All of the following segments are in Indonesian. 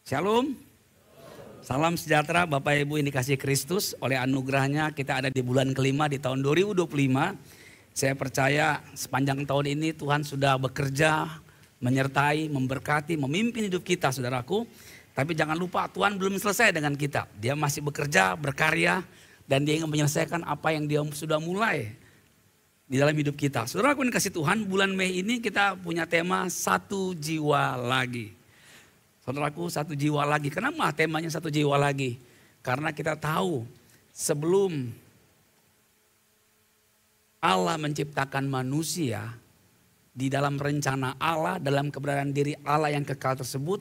Shalom, salam sejahtera Bapak Ibu yang dikasihi Kristus. Oleh anugerahnya kita ada di bulan kelima di tahun 2025. Saya percaya sepanjang tahun ini Tuhan sudah bekerja, menyertai, memberkati, memimpin hidup kita saudaraku. Tapi jangan lupa Tuhan belum selesai dengan kita. Dia masih bekerja, berkarya, dan dia ingin menyelesaikan apa yang dia sudah mulai di dalam hidup kita. Saudaraku yang dikasihi Tuhan, bulan Mei ini kita punya tema satu jiwa lagi. Saudaraku, satu jiwa lagi. Kenapa temanya satu jiwa lagi? Karena kita tahu sebelum Allah menciptakan manusia, di dalam rencana Allah, dalam keberadaan diri Allah yang kekal tersebut,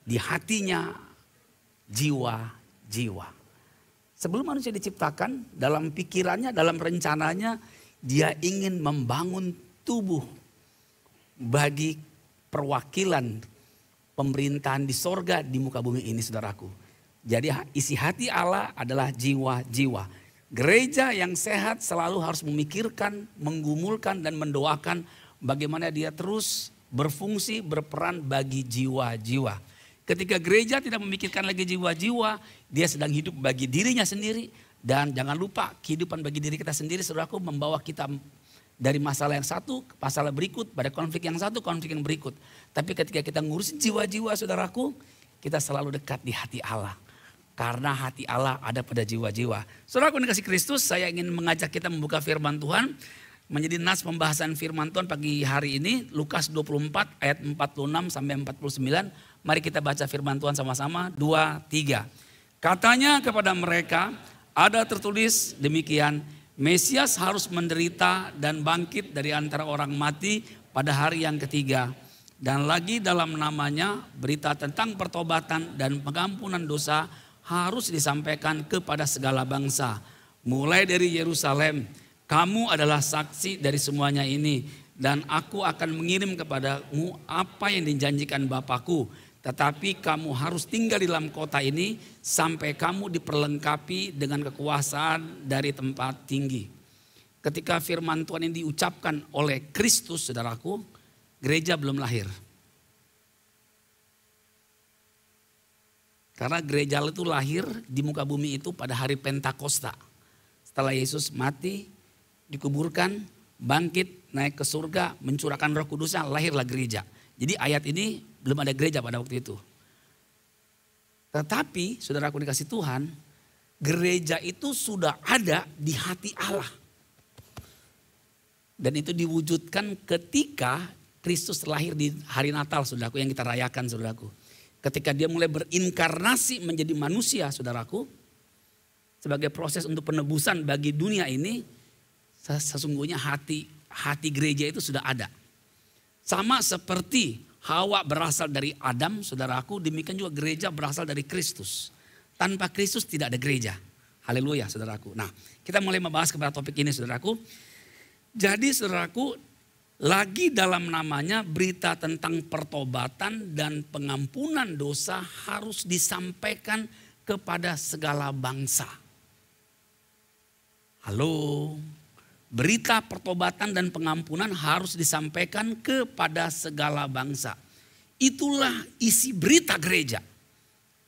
di hatinya jiwa-jiwa. Sebelum manusia diciptakan, dalam pikirannya, dalam rencananya, dia ingin membangun tubuh bagi perwakilan pemerintahan di sorga di muka bumi ini saudaraku. Jadi isi hati Allah adalah jiwa-jiwa. Gereja yang sehat selalu harus memikirkan, menggumulkan dan mendoakan bagaimana dia terus berfungsi, berperan bagi jiwa-jiwa. Ketika gereja tidak memikirkan lagi jiwa-jiwa, dia sedang hidup bagi dirinya sendiri. Dan jangan lupa kehidupan bagi diri kita sendiri saudaraku membawa kita dari masalah yang satu ke masalah berikut, pada konflik yang satu, konflik yang berikut. Tapi ketika kita ngurusin jiwa-jiwa saudaraku, kita selalu dekat di hati Allah. Karena hati Allah ada pada jiwa-jiwa. Saudaraku yang dikasihi Kristus, saya ingin mengajak kita membuka firman Tuhan. Menjadi nas pembahasan firman Tuhan pagi hari ini, Lukas 24 ayat 46 sampai 49. Mari kita baca firman Tuhan sama-sama, 2, 3. Katanya kepada mereka, ada tertulis demikian, Mesias harus menderita dan bangkit dari antara orang mati pada hari yang ketiga. Dan lagi dalam namanya berita tentang pertobatan dan pengampunan dosa harus disampaikan kepada segala bangsa. Mulai dari Yerusalem, kamu adalah saksi dari semuanya ini. Dan aku akan mengirim kepadamu apa yang dijanjikan Bapakku. Tetapi kamu harus tinggal di dalam kota ini sampai kamu diperlengkapi dengan kekuasaan dari tempat tinggi. Ketika firman Tuhan ini diucapkan oleh Kristus, saudaraku, gereja belum lahir. Karena gereja itu lahir di muka bumi itu pada hari Pentakosta. Setelah Yesus mati, dikuburkan, bangkit, naik ke surga, mencurahkan Roh Kudusnya, lahirlah gereja. Jadi ayat ini belum ada gereja pada waktu itu. Tetapi saudaraku dikasih Tuhan, gereja itu sudah ada di hati Allah. Dan itu diwujudkan ketika Kristus lahir di hari Natal saudaraku yang kita rayakan saudaraku. Ketika dia mulai berinkarnasi menjadi manusia saudaraku. Sebagai proses untuk penebusan bagi dunia ini, sesungguhnya hati gereja itu sudah ada. Sama seperti Hawa berasal dari Adam, saudaraku, demikian juga gereja berasal dari Kristus. Tanpa Kristus tidak ada gereja. Haleluya, saudaraku. Nah, kita mulai membahas kepada topik ini, saudaraku. Jadi, saudaraku, lagi dalam namanya berita tentang pertobatan dan pengampunan dosa harus disampaikan kepada segala bangsa. Halo. Berita pertobatan dan pengampunan harus disampaikan kepada segala bangsa. Itulah isi berita gereja.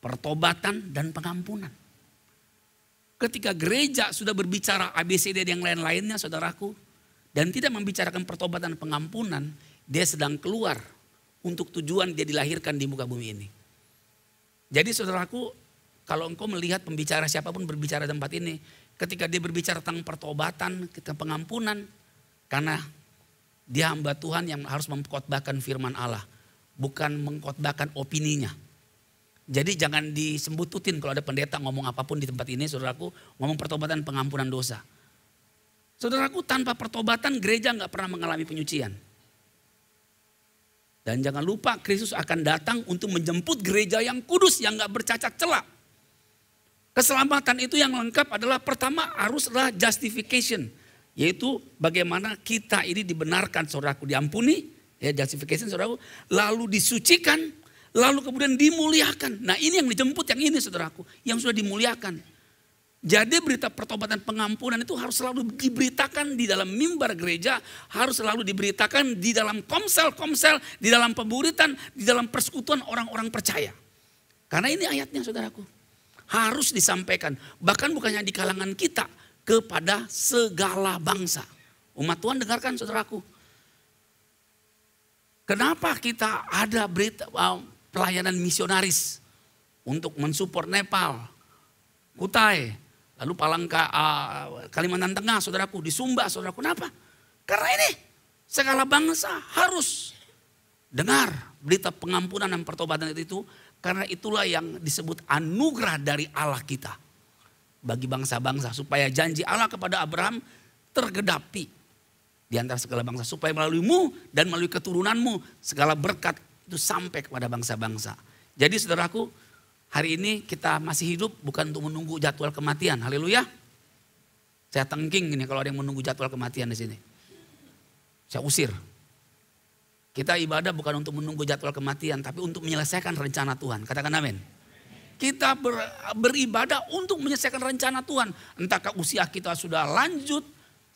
Pertobatan dan pengampunan. Ketika gereja sudah berbicara ABCD dan yang lain-lainnya saudaraku. Dan tidak membicarakan pertobatan dan pengampunan. Dia sedang keluar untuk tujuan dia dilahirkan di muka bumi ini. Jadi saudaraku, kalau engkau melihat pembicara siapapun berbicara di tempat ini. Ketika dia berbicara tentang pertobatan, tentang pengampunan. Karena dia hamba Tuhan yang harus mengkhotbahkan firman Allah. Bukan mengkhotbahkan opininya. Jadi jangan disembututin kalau ada pendeta ngomong apapun di tempat ini. Saudaraku ngomong pertobatan pengampunan dosa. Saudaraku tanpa pertobatan gereja gak pernah mengalami penyucian. Dan jangan lupa Kristus akan datang untuk menjemput gereja yang kudus yang gak bercacat celah. Keselamatan itu yang lengkap adalah pertama haruslah justification. Yaitu bagaimana kita ini dibenarkan saudaraku diampuni. Ya justification saudaraku. Lalu disucikan. Lalu kemudian dimuliakan. Nah ini yang dijemput yang ini saudaraku. Yang sudah dimuliakan. Jadi berita pertobatan pengampunan itu harus selalu diberitakan di dalam mimbar gereja. Harus selalu diberitakan di dalam komsel-komsel. Di dalam pemburitan. Di dalam persekutuan orang-orang percaya. Karena ini ayatnya saudaraku. Harus disampaikan. Bahkan bukannya di kalangan kita. Kepada segala bangsa. Umat Tuhan dengarkan saudaraku. Kenapa kita ada berita pelayanan misionaris. Untuk mensupport Nepal. Kutai. Lalu Palangka, Kalimantan Tengah saudaraku. Di Sumba saudaraku. Kenapa? Karena ini segala bangsa harus dengar berita pengampunan dan pertobatan itu. Karena itulah yang disebut anugerah dari Allah kita. Bagi bangsa-bangsa. Supaya janji Allah kepada Abraham tergedapi. Di antara segala bangsa. Supaya melaluimu dan melalui keturunanmu. Segala berkat itu sampai kepada bangsa-bangsa. Jadi saudaraku, hari ini kita masih hidup bukan untuk menunggu jadwal kematian. Haleluya. Saya tengking ini kalau ada yang menunggu jadwal kematian di sini. Saya usir. Kita ibadah bukan untuk menunggu jadwal kematian, tapi untuk menyelesaikan rencana Tuhan. Katakan amin. Kita beribadah untuk menyelesaikan rencana Tuhan. Entahkah usia kita sudah lanjut,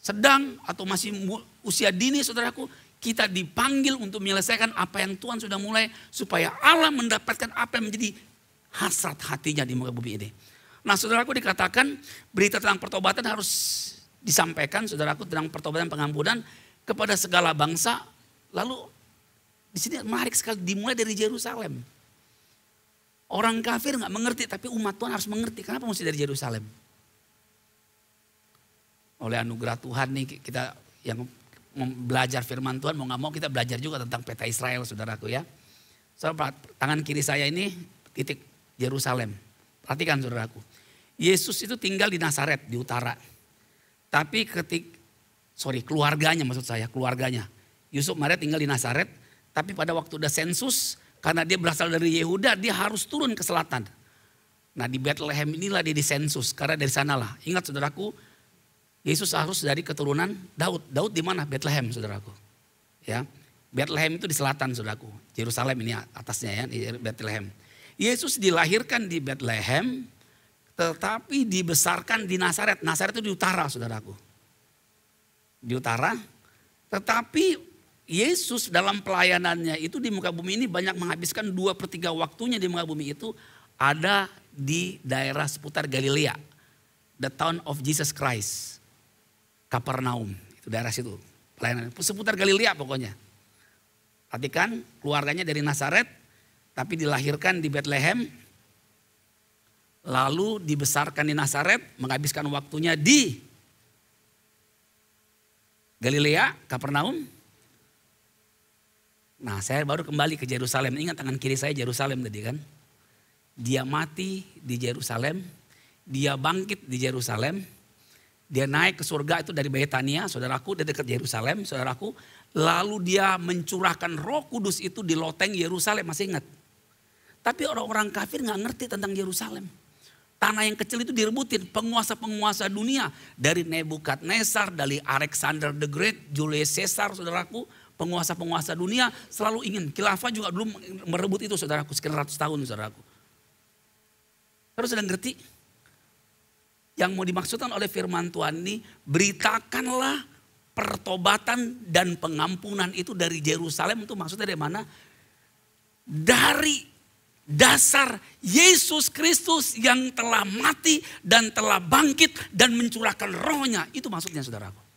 sedang, atau masih usia dini saudaraku. Kita dipanggil untuk menyelesaikan apa yang Tuhan sudah mulai. Supaya Allah mendapatkan apa yang menjadi hasrat hatinya di muka bumi ini. Nah saudaraku, dikatakan berita tentang pertobatan harus disampaikan saudaraku. Tentang pertobatan pengampunan kepada segala bangsa. Lalu di sini menarik sekali, dimulai dari Yerusalem. Orang kafir nggak mengerti, tapi umat Tuhan harus mengerti. Kenapa mesti dari Yerusalem? Oleh anugerah Tuhan nih, kita yang belajar firman Tuhan, mau nggak mau kita belajar juga tentang peta Israel, saudaraku ya. Soalnya tangan kiri saya ini titik Yerusalem. Perhatikan saudaraku. Yesus itu tinggal di Nazaret di utara. Tapi keluarganya maksud saya, keluarganya. Yusuf Maria tinggal di Nazaret. Tapi pada waktu udah sensus, karena dia berasal dari Yehuda, dia harus turun ke selatan. Nah di Bethlehem inilah dia disensus, karena dari sanalah. Ingat saudaraku, Yesus harus dari keturunan Daud. Daud di mana? Bethlehem saudaraku. Ya, Bethlehem itu di selatan saudaraku. Yerusalem ini atasnya ya, di Bethlehem. Yesus dilahirkan di Bethlehem, tetapi dibesarkan di Nazaret. Nazaret itu di utara saudaraku. Di utara, tetapi Yesus dalam pelayanannya itu di muka bumi ini banyak menghabiskan 2/3 waktunya di muka bumi itu ada di daerah seputar Galilea. The town of Jesus Christ. Kapernaum, itu daerah situ. Pelayanan seputar Galilea pokoknya. Perhatikan, keluarganya dari Nazaret tapi dilahirkan di Bethlehem. Lalu dibesarkan di Nazaret, menghabiskan waktunya di Galilea, Kapernaum. Nah saya baru kembali ke Yerusalem. Ingat tangan kiri saya Yerusalem tadi kan. Dia mati di Yerusalem. Dia bangkit di Yerusalem. Dia naik ke surga itu dari Betania, saudaraku, dari dekat Yerusalem, saudaraku. Lalu dia mencurahkan Roh Kudus itu di loteng Yerusalem, masih ingat. Tapi orang-orang kafir gak ngerti tentang Yerusalem. Tanah yang kecil itu direbutin penguasa-penguasa dunia. Dari Nebukadnezar, dari Alexander the Great, Julius Caesar, saudaraku. Penguasa-penguasa dunia selalu ingin. Khilafah juga belum merebut itu saudaraku. Sekian ratus tahun saudaraku. Terus sudah ngerti? Yang mau dimaksudkan oleh firman Tuhan ini. Beritakanlah pertobatan dan pengampunan itu dari Yerusalem. Itu maksudnya dari mana? Dari dasar Yesus Kristus yang telah mati dan telah bangkit dan mencurahkan rohnya. Itu maksudnya saudaraku.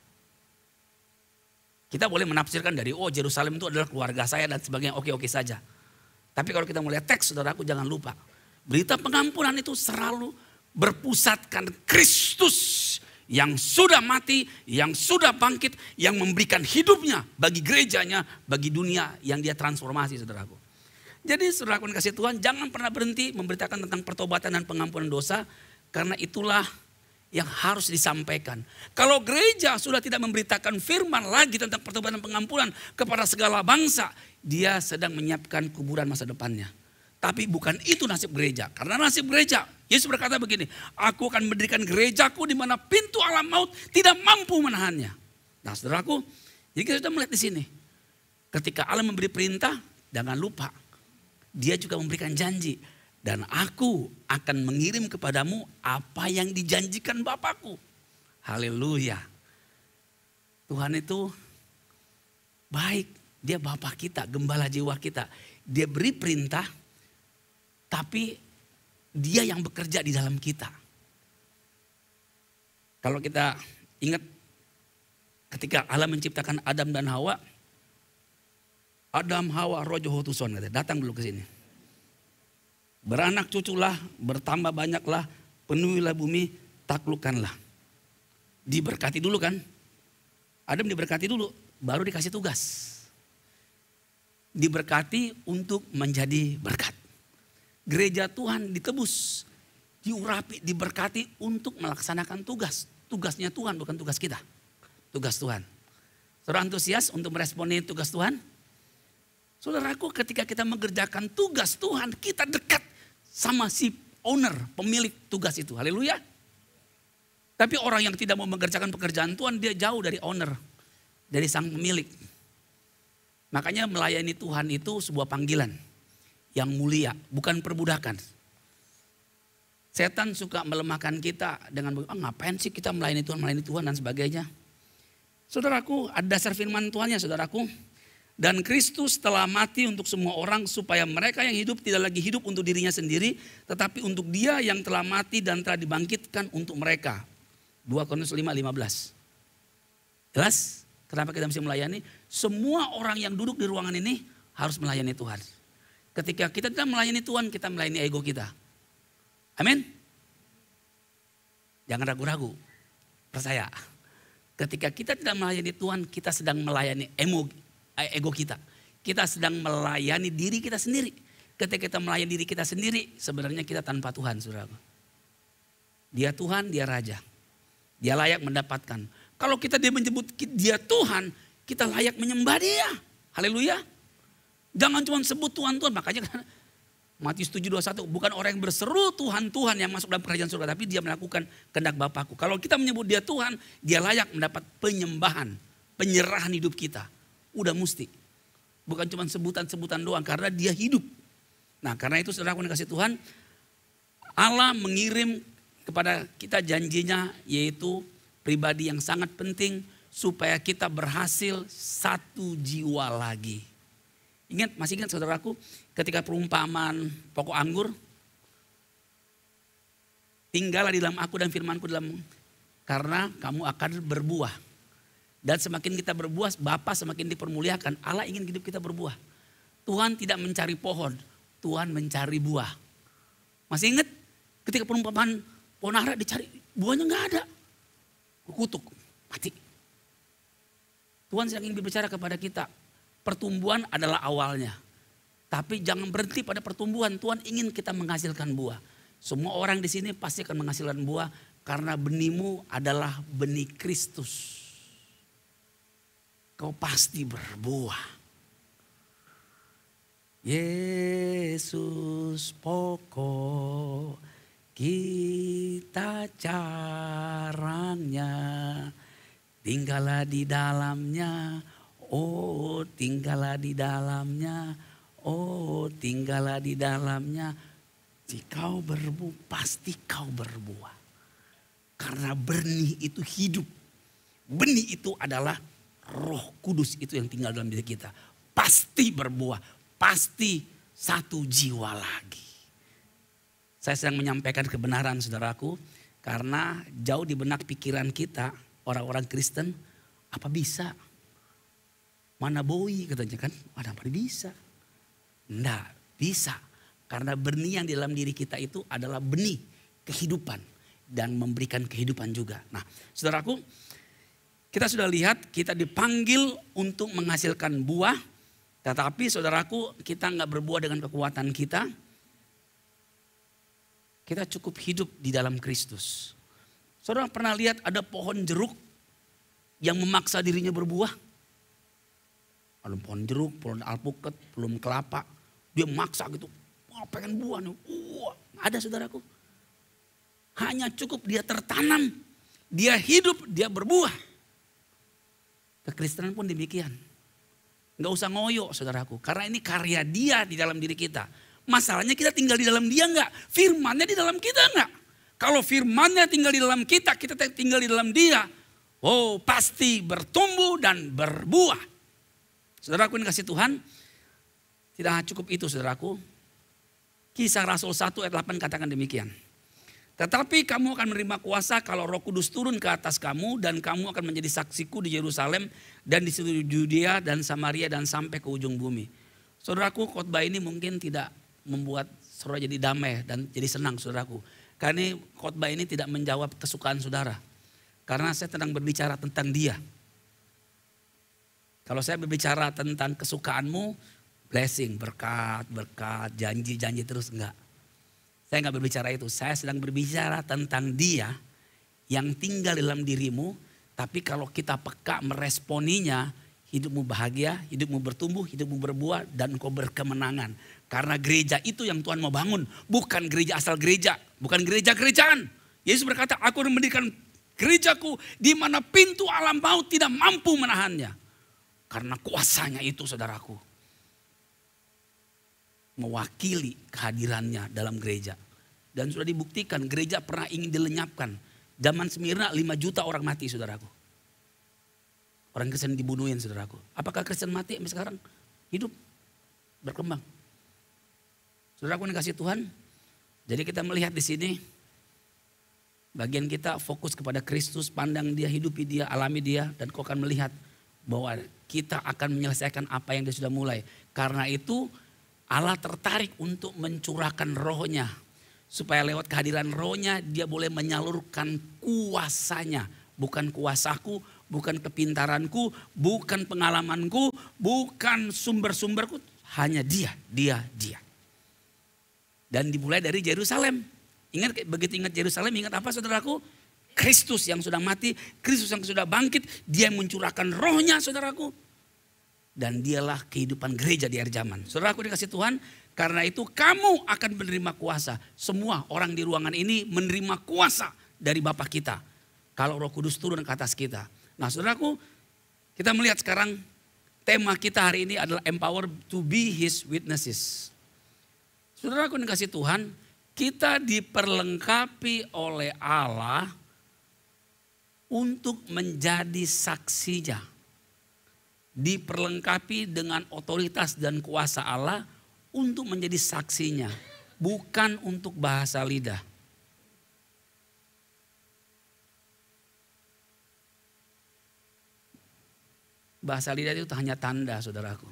Kita boleh menafsirkan dari Yerusalem itu adalah keluarga saya dan sebagainya, oke-oke saja. Tapi kalau kita melihat teks saudaraku jangan lupa. Berita pengampunan itu selalu berpusatkan Kristus yang sudah mati, yang sudah bangkit, yang memberikan hidupnya bagi gerejanya, bagi dunia yang dia transformasi saudaraku. Jadi saudaraku kasih Tuhan jangan pernah berhenti memberitakan tentang pertobatan dan pengampunan dosa. Karena itulah yang harus disampaikan. Kalau gereja sudah tidak memberitakan firman lagi tentang pertobatan pengampunan kepada segala bangsa, dia sedang menyiapkan kuburan masa depannya. Tapi bukan itu nasib gereja. Karena nasib gereja, Yesus berkata begini, aku akan mendirikan gerejaku di mana pintu alam maut tidak mampu menahannya. Nah saudaraku, jadi kita sudah melihat di sini. Ketika Allah memberi perintah, jangan lupa. Dia juga memberikan janji. Dan aku akan mengirim kepadamu apa yang dijanjikan Bapakku. Haleluya. Tuhan itu baik. Dia Bapa kita, gembala jiwa kita. Dia beri perintah, tapi Dia yang bekerja di dalam kita. Kalau kita ingat ketika Allah menciptakan Adam dan Hawa. Adam, Hawa, rojo hotuson. Datang dulu ke sini. Beranak cuculah, bertambah banyaklah, penuhilah bumi, taklukkanlah. Diberkati dulu kan. Adam diberkati dulu, baru dikasih tugas. Diberkati untuk menjadi berkat. Gereja Tuhan ditebus, diurapi, diberkati untuk melaksanakan tugas. Tugasnya Tuhan, bukan tugas kita. Tugas Tuhan. Saudara antusias untuk meresponi tugas Tuhan? Saudaraku, ketika kita mengerjakan tugas Tuhan, kita dekat sama si owner, pemilik tugas itu. Haleluya. Tapi orang yang tidak mau mengerjakan pekerjaan Tuhan, dia jauh dari owner, dari sang pemilik. Makanya melayani Tuhan itu sebuah panggilan yang mulia, bukan perbudakan. Setan suka melemahkan kita dengan ngapain sih kita melayani Tuhan dan sebagainya. Saudaraku, ada dasar firman Tuhannya saudaraku. Dan Kristus telah mati untuk semua orang supaya mereka yang hidup tidak lagi hidup untuk dirinya sendiri, tetapi untuk Dia yang telah mati dan telah dibangkitkan untuk mereka. 2 Korintus 5:15. Jelas? Kenapa kita mesti melayani? Semua orang yang duduk di ruangan ini harus melayani Tuhan. Ketika kita tidak melayani Tuhan, kita melayani ego kita. Amin. Jangan ragu-ragu. Percaya. Ketika kita tidak melayani Tuhan, kita sedang melayani ego kita. Kita sedang melayani diri kita sendiri. Ketika kita melayani diri kita sendiri, sebenarnya kita tanpa Tuhan, saudara. Dia Tuhan, dia Raja. Dia layak mendapatkan. Kalau dia menyebut dia Tuhan, kita layak menyembah dia. Haleluya. Jangan cuma sebut Tuhan, Tuhan. Makanya Matius 7:21, bukan orang yang berseru Tuhan, Tuhan yang masuk dalam kerajaan surga. Tapi dia melakukan kehendak Bapakku. Kalau kita menyebut dia Tuhan, dia layak mendapat penyembahan, penyerahan hidup kita. Udah mesti. Bukan cuma sebutan-sebutan doang, karena dia hidup. Nah karena itu saudara aku dikasih Tuhan, Allah mengirim kepada kita janjinya, yaitu pribadi yang sangat penting supaya kita berhasil satu jiwa lagi. Masih ingat saudaraku ketika perumpamaan pokok anggur? Tinggallah di dalam aku dan firmanku dalam, karena kamu akan berbuah. Dan semakin kita berbuah, Bapa semakin dipermuliakan. Allah ingin hidup kita berbuah. Tuhan tidak mencari pohon, Tuhan mencari buah. Masih ingat ketika perumpamaan pohon ara dicari, buahnya nggak ada. Kutuk, mati. Tuhan sedang ingin berbicara kepada kita. Pertumbuhan adalah awalnya. Tapi jangan berhenti pada pertumbuhan. Tuhan ingin kita menghasilkan buah. Semua orang di sini pasti akan menghasilkan buah. Karena benihmu adalah benih Kristus. Kau pasti berbuah. Yesus pokok kita caranya, tinggallah di dalamnya, oh tinggallah di dalamnya, oh tinggallah di dalamnya. Jika kau berbuah, pasti kau berbuah. Karena benih itu hidup. Benih itu adalah Roh Kudus itu yang tinggal dalam diri kita. Pasti berbuah, pasti satu jiwa lagi. Saya sedang menyampaikan kebenaran saudaraku, karena jauh di benak pikiran kita orang-orang Kristen, apa bisa? Mana boi katanya kan, ada apa bisa? Enggak bisa, karena benih yang di dalam diri kita itu adalah benih kehidupan dan memberikan kehidupan juga. Nah saudaraku, kita sudah lihat kita dipanggil untuk menghasilkan buah, tetapi saudaraku kita nggak berbuah dengan kekuatan kita. Kita cukup hidup di dalam Kristus. Saudara pernah lihat ada pohon jeruk yang memaksa dirinya berbuah? Ada pohon jeruk, pohon alpukat, belum kelapa. Dia maksa gitu, wah pengen buah nih. Ada saudaraku. Hanya cukup dia tertanam, dia hidup, dia berbuah. Kekristenan pun demikian. Gak usah ngoyo saudaraku, karena ini karya dia di dalam diri kita. Masalahnya kita tinggal di dalam dia enggak? Firmannya di dalam kita enggak? Kalau firmannya tinggal di dalam kita tinggal di dalam dia. Oh pasti bertumbuh dan berbuah. Saudaraku ini kasih Tuhan. Tidak cukup itu saudaraku. Kisah Rasul 1 ayat 8 katakan demikian. Tetapi kamu akan menerima kuasa kalau Roh Kudus turun ke atas kamu dan kamu akan menjadi saksiku di Yerusalem dan di seluruh Yudea dan Samaria dan sampai ke ujung bumi. Saudaraku, khotbah ini mungkin tidak membuat saudara jadi damai dan jadi senang saudaraku. Karena khotbah ini tidak menjawab kesukaan saudara. Karena saya sedang berbicara tentang Dia. Kalau saya berbicara tentang kesukaanmu, blessing, berkat, janji terus, enggak. Saya enggak berbicara itu, saya sedang berbicara tentang Dia yang tinggal dalam dirimu. Tapi kalau kita peka meresponinya, hidupmu bahagia, hidupmu bertumbuh, hidupmu berbuah dan engkau berkemenangan. Karena gereja itu yang Tuhan mau bangun, bukan gereja asal gereja, bukan gereja-gerejaan. Yesus berkata, aku akan mendirikan gerejaku di mana pintu alam maut tidak mampu menahannya. Karena kuasanya itu saudaraku. Mewakili kehadirannya dalam gereja. Dan sudah dibuktikan gereja pernah ingin dilenyapkan. Zaman Smyrna 5 juta orang mati saudaraku. Orang Kristen dibunuhin saudaraku. Apakah Kristen mati sampai sekarang? Hidup, berkembang. Saudaraku yang kasih Tuhan. Jadi kita melihat di sini. Bagian kita fokus kepada Kristus, pandang Dia, hidupi Dia, alami Dia. Dan kau akan melihat bahwa kita akan menyelesaikan apa yang Dia sudah mulai. Karena itu Allah tertarik untuk mencurahkan rohnya. Supaya lewat kehadiran rohnya dia boleh menyalurkan kuasanya. Bukan kuasaku, bukan kepintaranku, bukan pengalamanku, bukan sumber-sumberku. Hanya Dia. Dan dimulai dari Yerusalem. Ingat, begitu ingat Yerusalem, ingat apa saudaraku? Kristus yang sudah mati, Kristus yang sudah bangkit. Dia mencurahkan rohnya saudaraku. Dan dialah kehidupan gereja di akhir zaman. Saudaraku dikasih Tuhan, karena itu kamu akan menerima kuasa. Semua orang di ruangan ini menerima kuasa dari Bapa kita. Kalau Roh Kudus turun ke atas kita. Nah saudaraku, kita melihat sekarang tema kita hari ini adalah empower to be His witnesses. Saudaraku dikasih Tuhan, kita diperlengkapi oleh Allah untuk menjadi saksinya. Diperlengkapi dengan otoritas dan kuasa Allah untuk menjadi saksinya, bukan untuk bahasa lidah. Bahasa lidah itu hanya tanda saudaraku.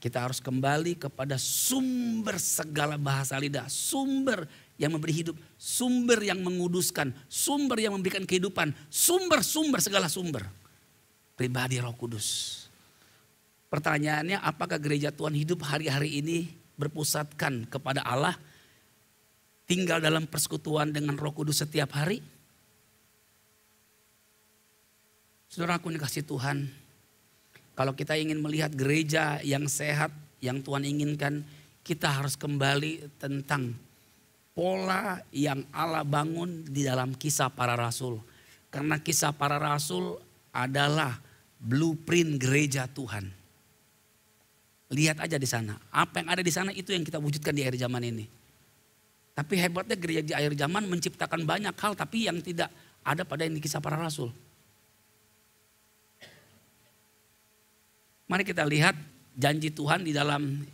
Kita harus kembali kepada sumber segala bahasa lidah, sumber yang memberi hidup, sumber yang menguduskan, sumber yang memberikan kehidupan, sumber segala sumber. Pribadi Roh Kudus. Pertanyaannya, apakah gereja Tuhan hidup hari-hari ini berpusatkan kepada Allah? Tinggal dalam persekutuan dengan Roh Kudus setiap hari? Saudaraku yang dikasih Tuhan, kalau kita ingin melihat gereja yang sehat, yang Tuhan inginkan, kita harus kembali tentang pola yang Allah bangun di dalam Kisah Para Rasul. Karena Kisah Para Rasul adalah blueprint gereja Tuhan. Lihat aja di sana. Apa yang ada di sana itu yang kita wujudkan di akhir zaman ini. Tapi hebatnya gereja di akhir zaman menciptakan banyak hal tapi yang tidak ada pada yang di Kisah Para Rasul. Mari kita lihat janji Tuhan di dalam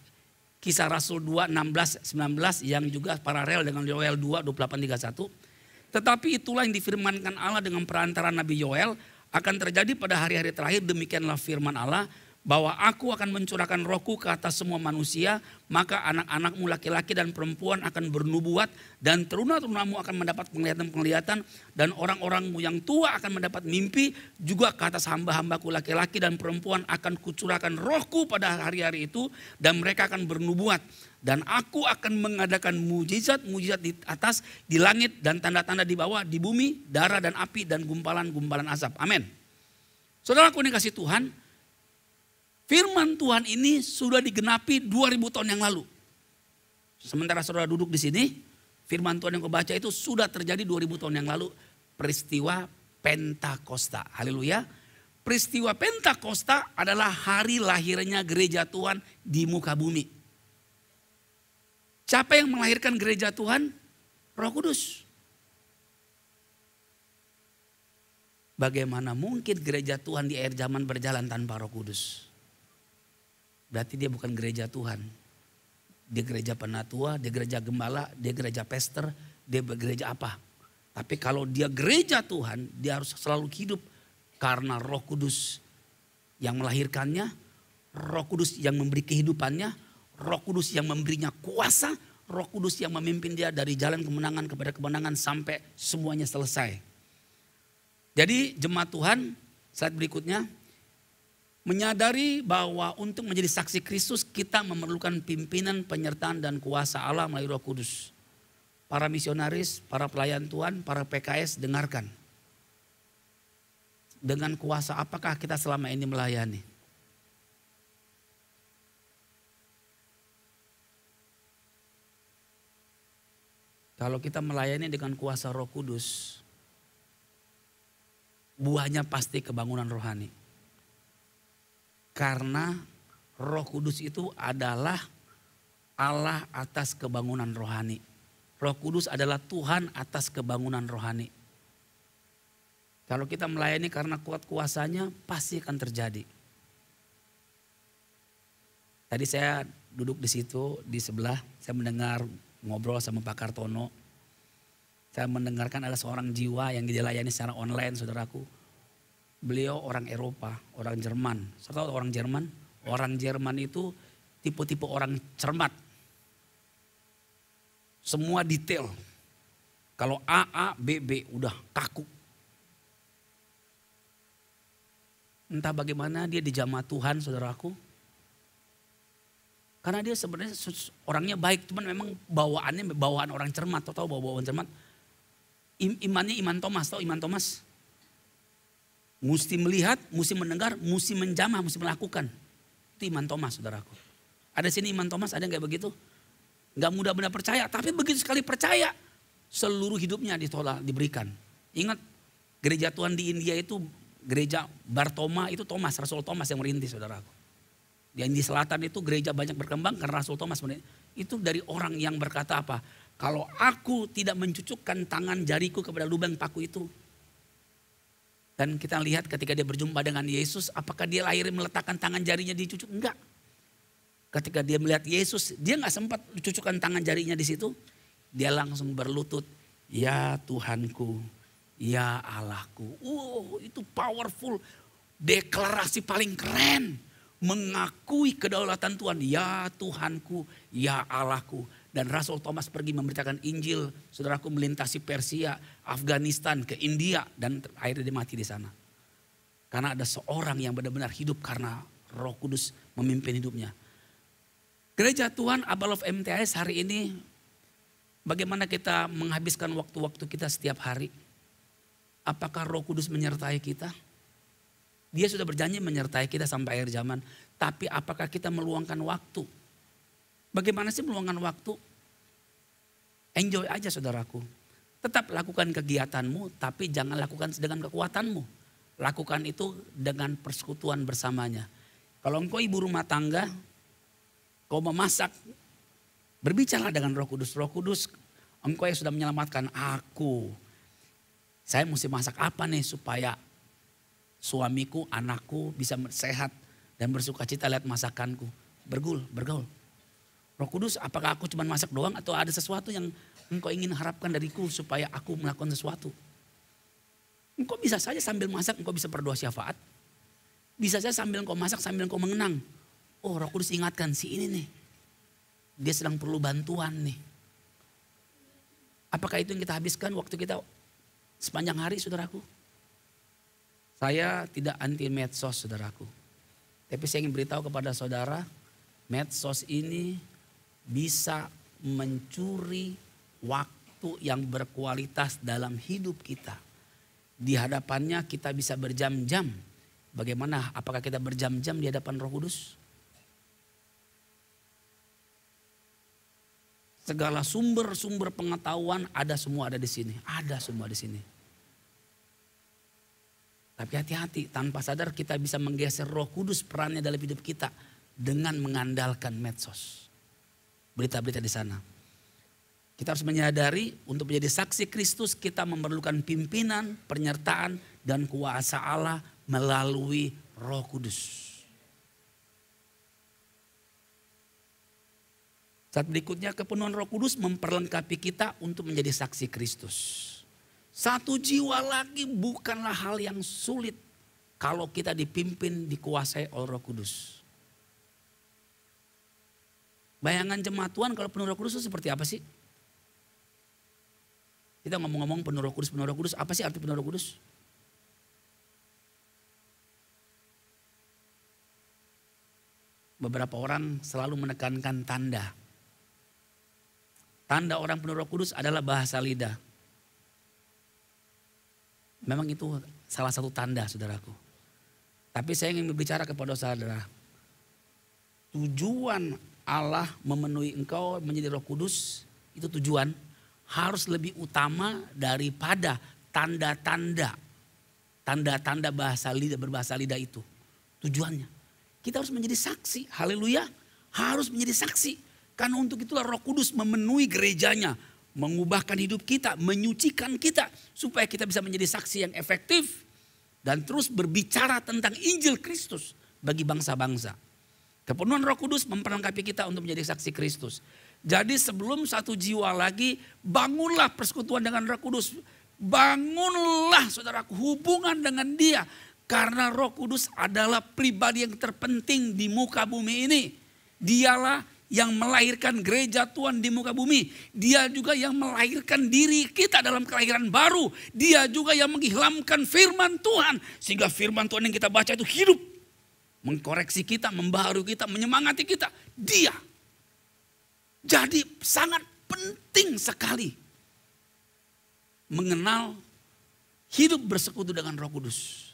Kisah Rasul 2, 16, 19 yang juga paralel dengan Yoel 2, 28, 31. Tetapi itulah yang difirmankan Allah dengan perantara Nabi Yoel. Akan terjadi pada hari-hari terakhir, demikianlah firman Allah, bahwa aku akan mencurahkan rohku ke atas semua manusia, maka anak-anakmu laki-laki dan perempuan akan bernubuat, dan teruna-terunamu akan mendapat penglihatan-penglihatan, dan orang-orangmu yang tua akan mendapat mimpi, juga ke atas hamba-hambaku laki-laki dan perempuan akan kucurahkan rohku pada hari-hari itu, dan mereka akan bernubuat. Dan aku akan mengadakan mujizat-mujizat di atas, di langit, dan tanda-tanda di bawah, di bumi, darah dan api, dan gumpalan-gumpalan asap. Amin. Saudaraku yang kasih Tuhan, firman Tuhan ini sudah digenapi 2000 tahun yang lalu. Sementara saudara duduk di sini, firman Tuhan yang kau baca itu sudah terjadi 2000 tahun yang lalu. Peristiwa Pentakosta. Haleluya. Peristiwa Pentakosta adalah hari lahirnya gereja Tuhan di muka bumi. Siapa yang melahirkan gereja Tuhan? Roh Kudus. Bagaimana mungkin gereja Tuhan di akhir zaman berjalan tanpa Roh Kudus? Berarti dia bukan gereja Tuhan. Dia gereja penatua, dia gereja gembala, dia gereja pastor, dia gereja apa. Tapi kalau dia gereja Tuhan, dia harus selalu hidup karena Roh Kudus yang melahirkannya, Roh Kudus yang memberi kehidupannya, Roh Kudus yang memberinya kuasa, Roh Kudus yang memimpin dia dari jalan kemenangan kepada kemenangan sampai semuanya selesai. Jadi jemaat Tuhan, slide berikutnya, menyadari bahwa untuk menjadi saksi Kristus kita memerlukan pimpinan, penyertaan dan kuasa Allah melalui Roh Kudus. Para misionaris, para pelayan Tuhan, para PKS dengarkan. Dengan kuasa apakah kita selama ini melayani? Kalau kita melayani dengan kuasa Roh Kudus, buahnya pasti kebangunan rohani. Karena Roh Kudus itu adalah Allah atas kebangunan rohani. Roh Kudus adalah Tuhan atas kebangunan rohani. Kalau kita melayani karena kuat kuasanya pasti akan terjadi. Tadi saya duduk di situ di sebelah, saya mendengar ngobrol sama Pak Kartono. Saya mendengarkan ada seorang jiwa yang dilayani secara online, saudaraku. Beliau orang Eropa, orang Jerman. Saya tahu orang Jerman. Orang Jerman itu tipe-tipe orang cermat. Semua detail. Kalau A, B, B udah kaku. Entah bagaimana dia dijamah Tuhan, saudaraku. Karena dia sebenarnya orangnya baik. Cuman memang bawaannya bawaan orang cermat. Tahu bawaan cermat. Imannya iman Thomas. Tahu iman Thomas? Mesti melihat, mesti mendengar, mesti menjamah, mesti melakukan. Itu iman Thomas, saudaraku. Ada sini iman Thomas, ada nggak begitu? Nggak mudah benar percaya, tapi begitu sekali percaya, seluruh hidupnya ditolak, diberikan. Ingat, gereja Tuhan di India itu, gereja Bartoma itu Thomas, Rasul Thomas yang merintis, saudaraku. Di India Selatan itu gereja banyak berkembang karena Rasul Thomas itu dari orang yang berkata apa? Kalau aku tidak mencucukkan tangan jariku kepada lubang paku itu. Dan kita lihat ketika dia berjumpa dengan Yesus, apakah dia lahir meletakkan tangan jarinya dicucuk? Enggak. Ketika dia melihat Yesus, dia nggak sempat cucukkan tangan jarinya di situ. Dia langsung berlutut, ya Tuhanku, ya Allahku. Itu powerful, deklarasi paling keren. Mengakui kedaulatan Tuhan, ya Tuhanku, ya Allahku. Dan Rasul Thomas pergi memberitakan Injil, saudaraku, melintasi Persia, Afghanistan, ke India, dan akhirnya dia mati di sana. Karena ada seorang yang benar-benar hidup karena Roh Kudus memimpin hidupnya. Gereja Tuhan Abalov MTAS hari ini, bagaimana kita menghabiskan waktu-waktu kita setiap hari? Apakah Roh Kudus menyertai kita? Dia sudah berjanji menyertai kita sampai akhir zaman. Tapi apakah kita meluangkan waktu? Bagaimana sih meluangkan waktu? Enjoy aja, saudaraku. Tetap lakukan kegiatanmu, tapi jangan lakukan dengan kekuatanmu. Lakukan itu dengan persekutuan bersamanya. Kalau engkau ibu rumah tangga, kau memasak, berbicara dengan Roh Kudus. Roh Kudus, engkau yang sudah menyelamatkan aku. Saya mesti masak apa nih supaya suamiku, anakku bisa sehat dan bersuka cita lihat masakanku. Bergaul. Roh Kudus, apakah aku cuma masak doang atau ada sesuatu yang engkau ingin harapkan dariku supaya aku melakukan sesuatu? Engkau bisa saja sambil masak engkau bisa berdoa syafaat. Bisa saja sambil engkau masak sambil engkau mengenang. Oh, Roh Kudus ingatkan si ini nih. Dia sedang perlu bantuan nih. Apakah itu yang kita habiskan waktu kita sepanjang hari, saudaraku? Saya tidak anti medsos, saudaraku. Tapi saya ingin beritahu kepada saudara, medsos ini bisa mencuri waktu yang berkualitas dalam hidup kita. Di hadapannya kita bisa berjam-jam. Bagaimana? Apakah kita berjam-jam di hadapan Roh Kudus? Segala sumber-sumber pengetahuan ada semua ada di sini. Ada semua di sini. Tapi hati-hati, tanpa sadar kita bisa menggeser Roh Kudus perannya dalam hidup kita dengan mengandalkan medsos. Berita-berita di sana. Kita harus menyadari untuk menjadi saksi Kristus kita memerlukan pimpinan, penyertaan dan kuasa Allah melalui Roh Kudus. Saat berikutnya, kepenuhan Roh Kudus memperlengkapi kita untuk menjadi saksi Kristus. Satu jiwa lagi bukanlah hal yang sulit kalau kita dipimpin, dikuasai oleh Roh Kudus. Bayangan jemaat Tuhan kalau penuh Roh Kudus itu seperti apa sih? Kita ngomong-ngomong penuh Roh Kudus, apa sih arti penuh Roh Kudus? Beberapa orang selalu menekankan tanda. Tanda orang penuh Roh Kudus adalah bahasa lidah. Memang itu salah satu tanda, saudaraku. Tapi saya ingin berbicara kepada saudara. Tujuan Allah memenuhi engkau menjadi Roh Kudus, itu tujuan harus lebih utama daripada tanda-tanda. Tanda-tanda bahasa lidah, berbahasa lidah itu. Tujuannya. Kita harus menjadi saksi, haleluya. Harus menjadi saksi. Karena untuk itulah Roh Kudus memenuhi gerejanya. Mengubahkan hidup kita, menyucikan kita. Supaya kita bisa menjadi saksi yang efektif. Dan terus berbicara tentang Injil Kristus bagi bangsa-bangsa. Kepenuhan Roh Kudus memperlengkapi kita untuk menjadi saksi Kristus. Jadi sebelum satu jiwa lagi, bangunlah persekutuan dengan Roh Kudus. Bangunlah saudaraku hubungan dengan dia. Karena Roh Kudus adalah pribadi yang terpenting di muka bumi ini. Dialah yang melahirkan gereja Tuhan di muka bumi. Dia juga yang melahirkan diri kita dalam kelahiran baru. Dia juga yang mengilhamkan firman Tuhan. Sehingga firman Tuhan yang kita baca itu hidup. Mengkoreksi kita, membaharui kita, menyemangati kita. Dia. Jadi sangat penting sekali mengenal hidup bersekutu dengan Roh Kudus.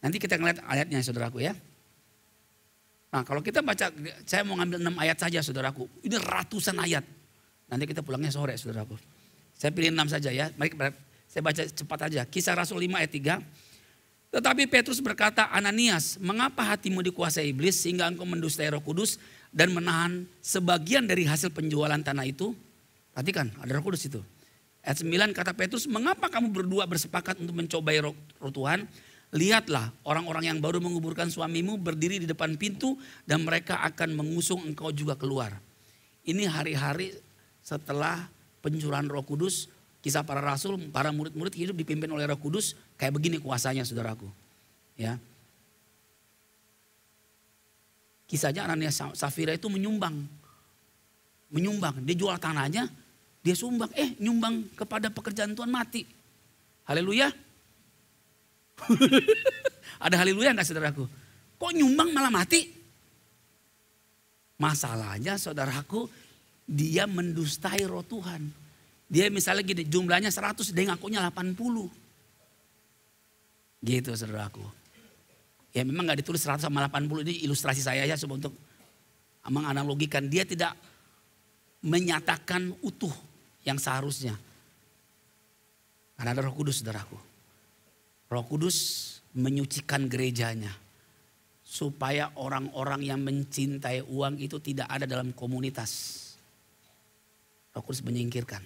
Nanti kita ngeliat ayatnya saudaraku ya. Nah kalau kita baca, saya mau ngambil 6 ayat saja saudaraku. Ini ratusan ayat. Nanti kita pulangnya sore saudaraku. Saya pilih 6 saja ya. Mari saya baca cepat aja. Kisah Rasul 5 ayat 3. Tetapi Petrus berkata, Ananias, mengapa hatimu dikuasai iblis sehingga engkau mendustai Roh Kudus dan menahan sebagian dari hasil penjualan tanah itu? Perhatikan, ada Roh Kudus itu. Ayat 9 kata Petrus, mengapa kamu berdua bersepakat untuk mencobai roh Tuhan? Lihatlah orang-orang yang baru menguburkan suamimu berdiri di depan pintu dan mereka akan mengusung engkau juga keluar. Ini hari-hari setelah pencurahan Roh Kudus, kisah para rasul, para murid-murid hidup dipimpin oleh Roh Kudus, kayak begini kuasanya saudaraku. Ya. Kisahnya Ananias Safira itu menyumbang. Dia jual tanahnya, dia sumbang. Nyumbang kepada pekerjaan Tuhan mati. Haleluya. Ada haleluya enggak saudaraku? Kok nyumbang malah mati? Masalahnya saudaraku, dia mendustai roh Tuhan. Dia misalnya gini, jumlahnya 100, dia ngakunya 80. Gitu saudaraku. Ya memang gak ditulis 100 sama 80, ini ilustrasi saya aja coba untuk menganalogikan. Dia tidak menyatakan utuh yang seharusnya. Karena ada Roh Kudus saudaraku. Roh Kudus menyucikan gerejanya. Supaya orang-orang yang mencintai uang itu tidak ada dalam komunitas. Roh Kudus menyingkirkan.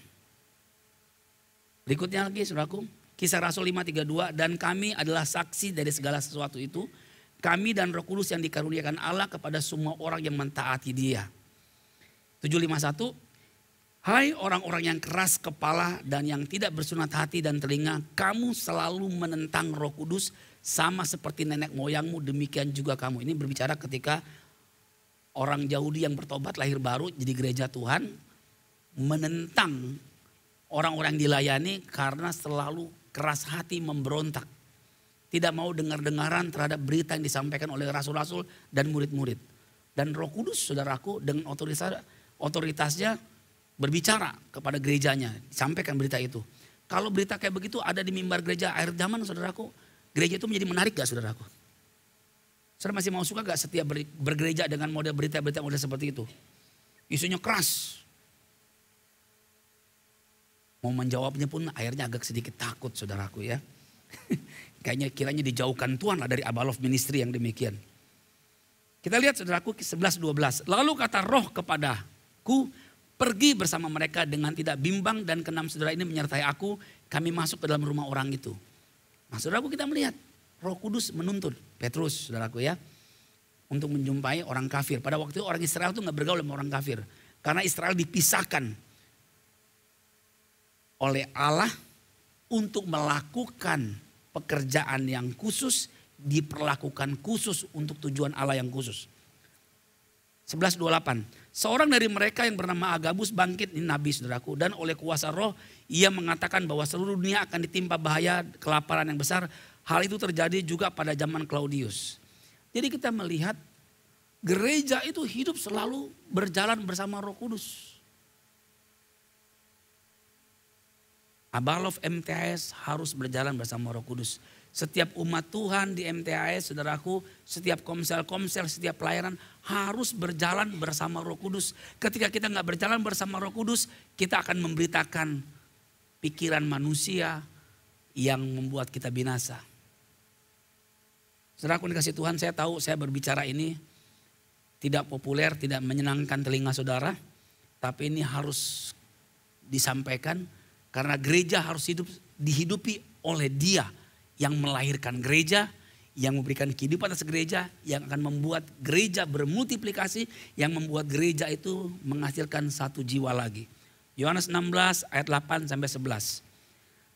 Berikutnya lagi saudaraku. Kisah Rasul 5:32. Dan kami adalah saksi dari segala sesuatu itu. Kami dan Roh Kudus yang dikaruniakan Allah kepada semua orang yang mentaati dia. 751. Hai orang-orang yang keras kepala dan yang tidak bersunat hati dan telinga, kamu selalu menentang Roh Kudus sama seperti nenek moyangmu, demikian juga kamu. Ini berbicara ketika orang Yahudi yang bertobat lahir baru jadi gereja Tuhan menentang orang-orang yang dilayani karena selalu keras hati memberontak. Tidak mau dengar-dengaran terhadap berita yang disampaikan oleh rasul-rasul dan murid-murid. Dan Roh Kudus saudaraku dengan otoritasnya berbicara kepada gerejanya, sampaikan berita itu. Kalau berita kayak begitu ada di mimbar gereja akhir zaman saudaraku, gereja itu menjadi menarik gak saudaraku? Saudara masih mau suka gak setiap bergereja dengan model berita-berita model seperti itu? Isunya keras. Mau menjawabnya pun akhirnya agak sedikit takut saudaraku ya. Kayaknya kiranya dijauhkan Tuhan lah dari Abalov Ministry yang demikian. Kita lihat saudaraku 11-12. Lalu kata Roh kepadaku, pergi bersama mereka dengan tidak bimbang dan keenam saudara ini menyertai aku. Kami masuk ke dalam rumah orang itu. Nah saudaraku kita melihat Roh Kudus menuntun Petrus saudaraku ya. Untuk menjumpai orang kafir. Pada waktu itu orang Israel itu gak bergaul sama orang kafir. Karena Israel dipisahkan oleh Allah untuk melakukan pekerjaan yang khusus, diperlakukan khusus untuk tujuan Allah yang khusus. 11:28. Seorang dari mereka yang bernama Agabus bangkit, ini nabi saudaraku, dan oleh kuasa roh ia mengatakan bahwa seluruh dunia akan ditimpa bahaya kelaparan yang besar. Hal itu terjadi juga pada zaman Claudius. Jadi kita melihat gereja itu hidup selalu berjalan bersama Roh Kudus. Abalov MTAS harus berjalan bersama Roh Kudus. Setiap umat Tuhan di MTAS, saudaraku, setiap komsel-komsel, setiap pelayanan harus berjalan bersama Roh Kudus. Ketika kita nggak berjalan bersama Roh Kudus, kita akan memberitakan pikiran manusia yang membuat kita binasa. Saudaraku dikasih Tuhan, saya tahu saya berbicara ini tidak populer, tidak menyenangkan telinga saudara, tapi ini harus disampaikan karena gereja harus dihidupi oleh Dia yang melahirkan gereja, yang memberikan kehidupan atas gereja, yang akan membuat gereja bermultiplikasi, yang membuat gereja itu menghasilkan satu jiwa lagi. Yohanes 16 ayat 8 sampai 11.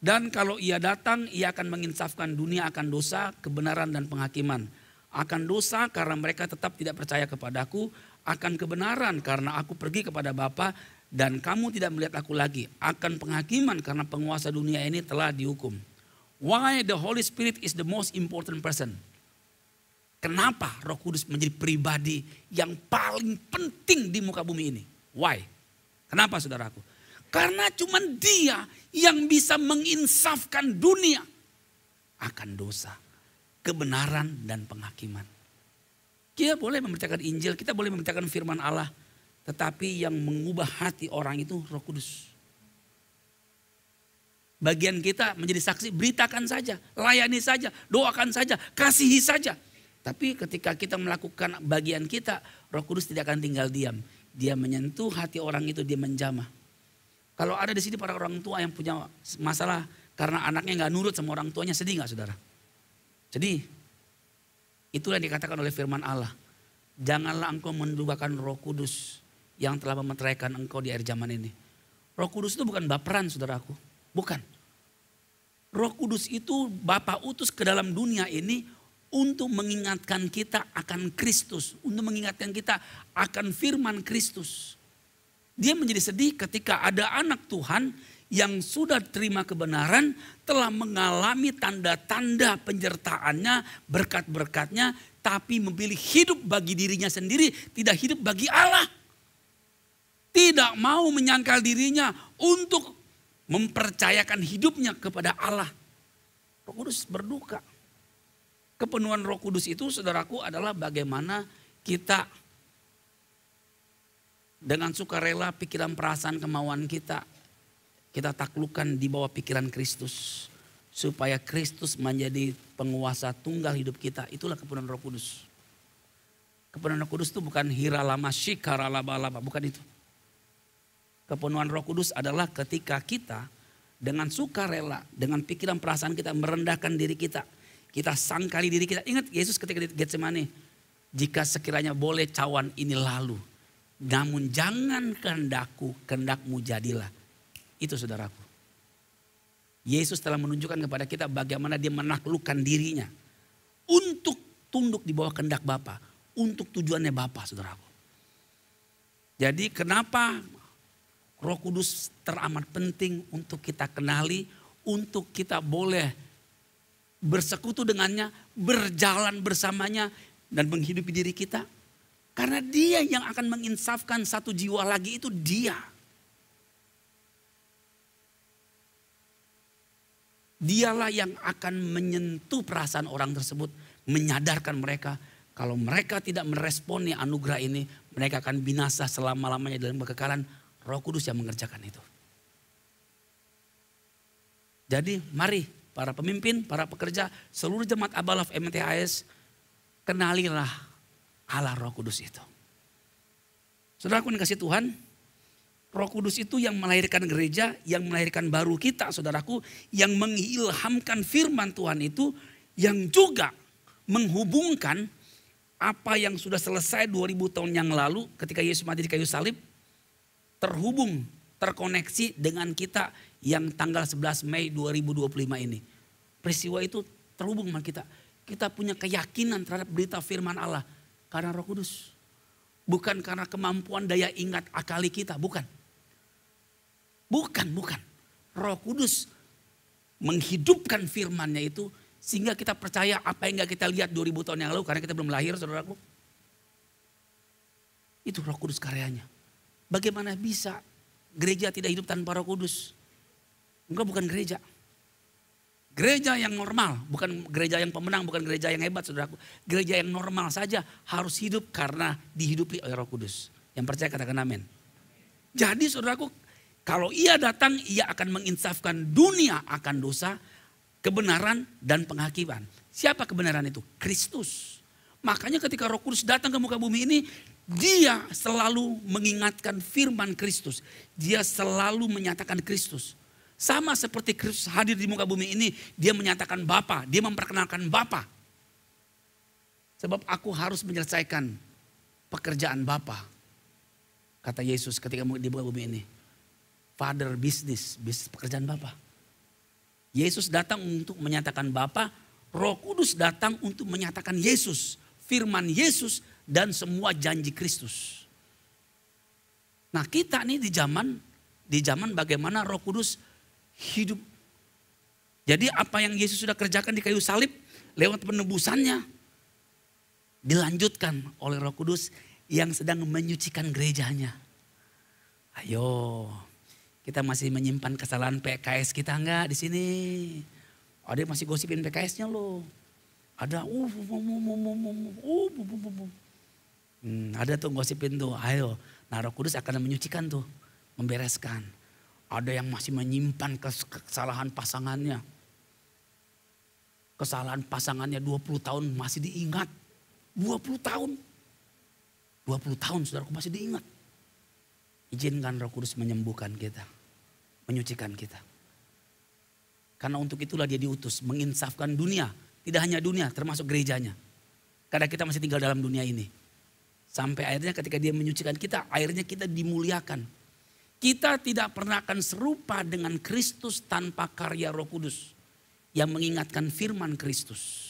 Dan kalau ia datang, ia akan menginsafkan dunia akan dosa, kebenaran dan penghakiman. Akan dosa karena mereka tetap tidak percaya kepadaku, akan kebenaran karena aku pergi kepada Bapa dan kamu tidak melihat aku lagi. Akan penghakiman karena penguasa dunia ini telah dihukum. Why the Holy Spirit is the most important person? Kenapa Roh Kudus menjadi pribadi yang paling penting di muka bumi ini? Why? Kenapa saudaraku? Karena cuma Dia yang bisa menginsafkan dunia akan dosa, kebenaran dan penghakiman. Kita boleh memberitakan Injil, kita boleh memberitakan firman Allah, tetapi yang mengubah hati orang itu Roh Kudus. Bagian kita menjadi saksi, beritakan saja, layani saja, doakan saja, kasihi saja. Tapi ketika kita melakukan bagian kita, Roh Kudus tidak akan tinggal diam. Dia menyentuh hati orang itu, dia menjamah. Kalau ada di sini para orang tua yang punya masalah karena anaknya nggak nurut sama orang tuanya, sedih nggak saudara? Sedih. Itulah yang dikatakan oleh firman Allah. Janganlah engkau menduakan Roh Kudus yang telah memeteraikan engkau di akhir zaman ini. Roh Kudus itu bukan baperan saudaraku. Bukan. Roh Kudus itu Bapa utus ke dalam dunia ini untuk mengingatkan kita akan Kristus. Untuk mengingatkan kita akan firman Kristus. Dia menjadi sedih ketika ada anak Tuhan yang sudah terima kebenaran, telah mengalami tanda-tanda penyertaannya, berkat-berkatnya, tapi memilih hidup bagi dirinya sendiri, tidak hidup bagi Allah. Tidak mau menyangkal dirinya untuk mempercayakan hidupnya kepada Allah. Roh Kudus berduka. Kepenuhan Roh Kudus itu saudaraku adalah bagaimana kita dengan sukarela pikiran perasaan kemauan kita taklukkan di bawah pikiran Kristus. Supaya Kristus menjadi penguasa tunggal hidup kita. Itulah kepenuhan Roh Kudus. Kepenuhan Roh Kudus itu bukan hiralama shikaralabalaba, bukan itu. Kepenuhan Roh Kudus adalah ketika kita dengan sukarela, dengan pikiran perasaan kita merendahkan diri kita. Kita sangkali diri kita. Ingat Yesus ketika di Getsemani. Jika sekiranya boleh cawan ini lalu. Namun jangan kehendakku, kehendakmu jadilah. Itu saudaraku. Yesus telah menunjukkan kepada kita bagaimana dia menaklukkan dirinya. Untuk tunduk di bawah kehendak Bapa. Untuk tujuannya Bapa saudaraku. Jadi kenapa Roh Kudus teramat penting untuk kita kenali, untuk kita boleh bersekutu dengannya, berjalan bersamanya dan menghidupi diri kita. Karena Dia yang akan menginsafkan satu jiwa lagi, itu Dia. Dialah yang akan menyentuh perasaan orang tersebut, menyadarkan mereka kalau mereka tidak meresponi anugerah ini, mereka akan binasa selama-lamanya dalam kekekalan. Roh Kudus yang mengerjakan itu. Jadi mari para pemimpin, para pekerja, seluruh jemaat Abalov MTAS, kenalilah Allah Roh Kudus itu. Saudaraku yang kasih Tuhan, Roh Kudus itu yang melahirkan gereja, yang melahirkan baru kita saudaraku, yang mengilhamkan firman Tuhan itu, yang juga menghubungkan apa yang sudah selesai 2000 tahun yang lalu ketika Yesus mati di kayu salib. terhubung, terkoneksi dengan kita yang tanggal 11 Mei 2025 ini. Peristiwa itu terhubung dengan kita. Kita punya keyakinan terhadap berita firman Allah karena Roh Kudus. Bukan karena kemampuan daya ingat akali kita, bukan. Bukan. Roh Kudus menghidupkan firman-Nya itu sehingga kita percaya apa yang gak kita lihat 2000 tahun yang lalu karena kita belum lahir, saudaraku. Itu Roh Kudus karyanya. Bagaimana bisa gereja tidak hidup tanpa Roh Kudus? Enggak, bukan gereja. Gereja yang normal, bukan gereja yang pemenang, bukan gereja yang hebat, saudaraku. Gereja yang normal saja harus hidup karena dihidupi oleh Roh Kudus. Yang percaya katakan amin. Jadi saudaraku, kalau ia datang, ia akan menginsafkan dunia akan dosa, kebenaran dan penghakiman. Siapa kebenaran itu? Kristus. Makanya ketika Roh Kudus datang ke muka bumi ini, dia selalu mengingatkan firman Kristus. Dia selalu menyatakan Kristus. Sama seperti Kristus hadir di muka bumi ini, dia menyatakan Bapa, dia memperkenalkan Bapa. Sebab aku harus menyelesaikan pekerjaan Bapa, kata Yesus ketika di muka bumi ini. Father business pekerjaan Bapa. Yesus datang untuk menyatakan Bapa, Roh Kudus datang untuk menyatakan Yesus, firman Yesus dan semua janji Kristus. Nah, kita nih di zaman bagaimana Roh Kudus hidup. Jadi apa yang Yesus sudah kerjakan di kayu salib lewat penebusannya dilanjutkan oleh Roh Kudus yang sedang menyucikan gerejanya. Ayo, kita masih menyimpan kesalahan PKS kita enggak di sini? Ada yang masih gosipin PKS-nya loh. Ada ada tuh gosipin tuh. Ayo, nah Roh Kudus akan menyucikan tuh, membereskan. Ada yang masih menyimpan kesalahan pasangannya. Kesalahan pasangannya 20 tahun masih diingat. 20 tahun. 20 tahun saudaraku masih diingat. Izinkan Roh Kudus menyembuhkan kita. Menyucikan kita. Karena untuk itulah dia diutus. Menginsafkan dunia. Tidak hanya dunia termasuk gerejanya. Karena kita masih tinggal dalam dunia ini. Sampai akhirnya ketika dia menyucikan kita. Akhirnya kita dimuliakan. Kita tidak pernah akan serupa dengan Kristus tanpa karya Roh Kudus. Yang mengingatkan firman Kristus.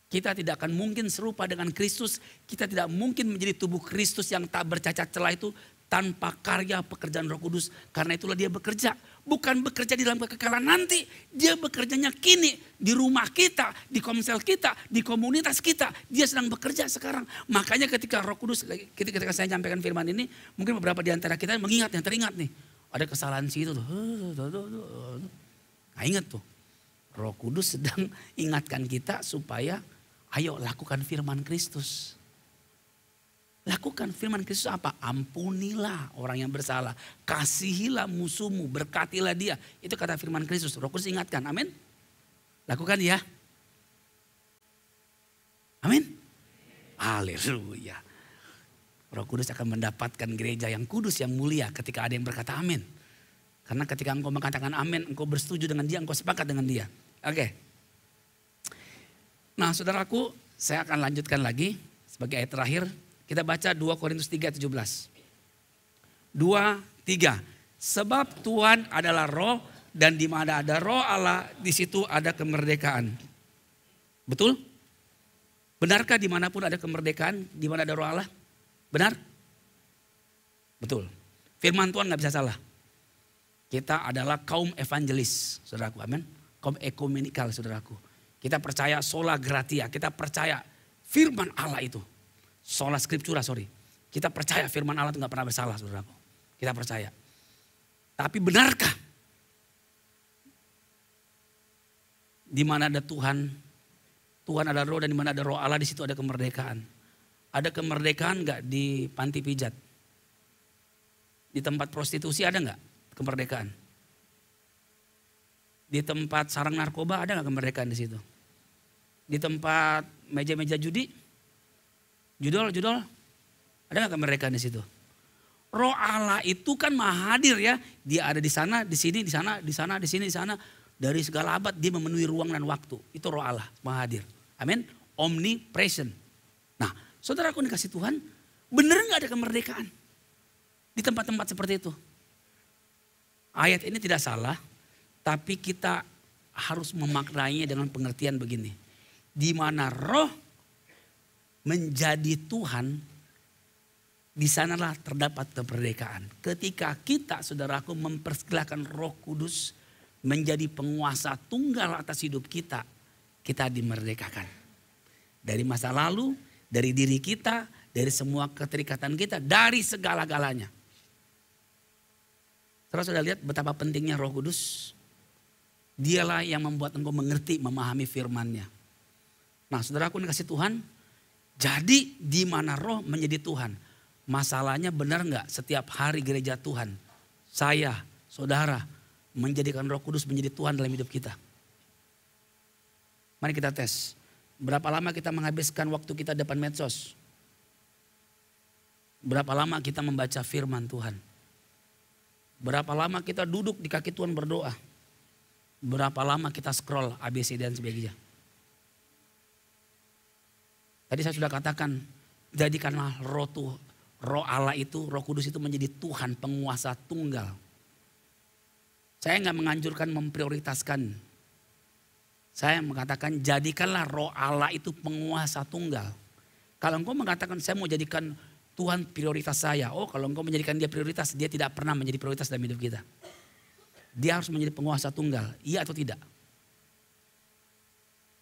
Kita tidak akan mungkin serupa dengan Kristus. Kita tidak mungkin menjadi tubuh Kristus yang tak bercacat celah itu tanpa karya pekerjaan Roh Kudus. Karena itulah dia bekerja. Bukan bekerja di dalam kekekalan nanti. Dia bekerjanya kini. Di rumah kita, di komsel kita, di komunitas kita. Dia sedang bekerja sekarang. Makanya ketika Roh Kudus, ketika saya menyampaikan firman ini. Mungkin beberapa di antara kita mengingat, yang teringat nih. Ada kesalahan situ tuh. Nah, ingat tuh. Roh Kudus sedang ingatkan kita supaya ayo lakukan firman Kristus. Lakukan firman Kristus apa? Ampunilah orang yang bersalah. Kasihilah musuhmu, berkatilah dia. Itu kata firman Kristus. Roh Kudus ingatkan, amin. Lakukan ya. Amin. Haleluya. Roh Kudus akan mendapatkan gereja yang kudus, yang mulia ketika ada yang berkata amin. Karena ketika engkau mengatakan amin, engkau bersetuju dengan dia, engkau sepakat dengan dia. Oke. Nah saudaraku, saya akan lanjutkan lagi sebagai ayat terakhir. Kita baca 2 Korintus 3:17. 2:3. Sebab Tuhan adalah roh dan di mana ada roh Allah di situ ada kemerdekaan. Betul? Benarkah dimanapun ada kemerdekaan, di mana ada roh Allah? Benar? Betul. Firman Tuhan gak bisa salah. Kita adalah kaum evangelis, saudaraku, amin. Kaum ekumenikal, saudaraku. Kita percaya sola gratia, kita percaya firman Allah itu. Sola scriptura, sorry. Kita percaya firman Allah itu gak pernah bersalah, saudaraku. Kita percaya. Tapi benarkah? Di mana ada Tuhan, Tuhan ada roh dan di mana ada roh Allah di situ ada kemerdekaan. Ada kemerdekaan gak di panti pijat? Di tempat prostitusi ada gak kemerdekaan? Di tempat sarang narkoba ada gak kemerdekaan di situ? Di tempat meja-meja judi, judol, ada gak kemerdekaan di situ? Roh Allah itu kan maha hadir ya. Dia ada di sana, di sini, di sana, di sana, di sini, di sana. Dari segala abad dia memenuhi ruang dan waktu. Itu roh Allah, maha hadir. Amin. Omnipresent. Nah, saudaraku dikasih Tuhan, bener gak ada kemerdekaan? Di tempat-tempat seperti itu. Ayat ini tidak salah, tapi kita harus memaknainya dengan pengertian begini. Di mana roh menjadi Tuhan, di sanalah terdapat kemerdekaan. Ketika kita, saudaraku, mempersilahkan Roh Kudus menjadi penguasa tunggal atas hidup kita, kita dimerdekakan. Dari masa lalu, dari diri kita, dari semua keterikatan kita, dari segala-galanya. Saudara sudah lihat betapa pentingnya Roh Kudus? Dialah yang membuat engkau mengerti, memahami firman-Nya. Nah, saudaraku ini kasih Tuhan, jadi di mana roh menjadi Tuhan. Masalahnya benar nggak setiap hari gereja Tuhan, saya, saudara, menjadikan Roh Kudus menjadi Tuhan dalam hidup kita? Mari kita tes. Berapa lama kita menghabiskan waktu kita depan medsos? Berapa lama kita membaca firman Tuhan? Berapa lama kita duduk di kaki Tuhan berdoa? Berapa lama kita scroll ABC dan sebagainya? Tadi saya sudah katakan, jadikanlah roh Allah itu, Roh Kudus itu menjadi Tuhan, penguasa tunggal. Saya nggak menganjurkan memprioritaskan. Saya mengatakan jadikanlah roh Allah itu penguasa tunggal. Kalau engkau mengatakan saya mau jadikan Tuhan prioritas saya. Oh, kalau engkau menjadikan dia prioritas, dia tidak pernah menjadi prioritas dalam hidup kita. Dia harus menjadi penguasa tunggal, iya atau tidak?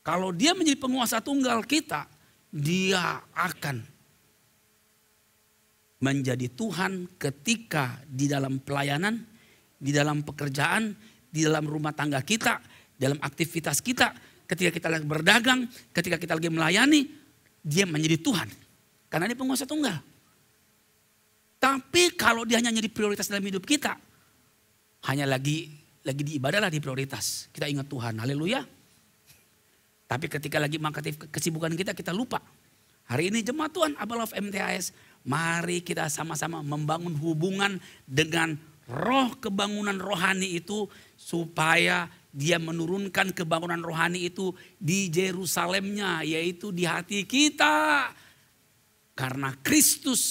Kalau dia menjadi penguasa tunggal kita, dia akan menjadi Tuhan ketika di dalam pelayanan, di dalam pekerjaan, di dalam rumah tangga kita, dalam aktivitas kita, ketika kita lagi berdagang, ketika kita lagi melayani, dia menjadi Tuhan. Karena dia penguasa tunggal. Tapi kalau dia hanya jadi prioritas dalam hidup kita, hanya lagi di ibadah lah di prioritas. Kita ingat Tuhan, haleluya. Tapi ketika lagi mengangkat kesibukan kita, kita lupa. Hari ini jemaat Tuhan, Abba Love MTHS, mari kita sama-sama membangun hubungan dengan roh kebangunan rohani itu, supaya dia menurunkan kebangunan rohani itu di Yerusalemnya, yaitu di hati kita. Karena Kristus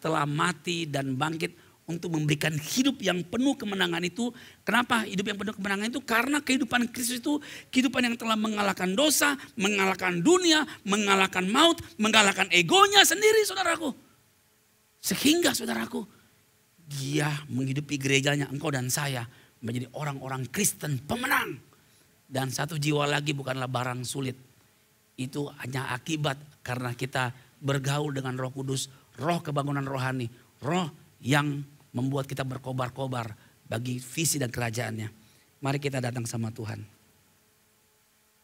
telah mati dan bangkit untuk memberikan hidup yang penuh kemenangan itu. Kenapa hidup yang penuh kemenangan itu? Karena kehidupan Kristus itu kehidupan yang telah mengalahkan dosa, mengalahkan dunia, mengalahkan maut, mengalahkan egonya sendiri, saudaraku. Sehingga saudaraku, dia menghidupi gerejanya, engkau dan saya menjadi orang-orang Kristen pemenang. Dan satu jiwa lagi bukanlah barang sulit. Itu hanya akibat karena kita bergaul dengan Roh Kudus, roh kebangunan rohani, roh yang membuat kita berkobar-kobar bagi visi dan kerajaannya. Mari kita datang sama Tuhan.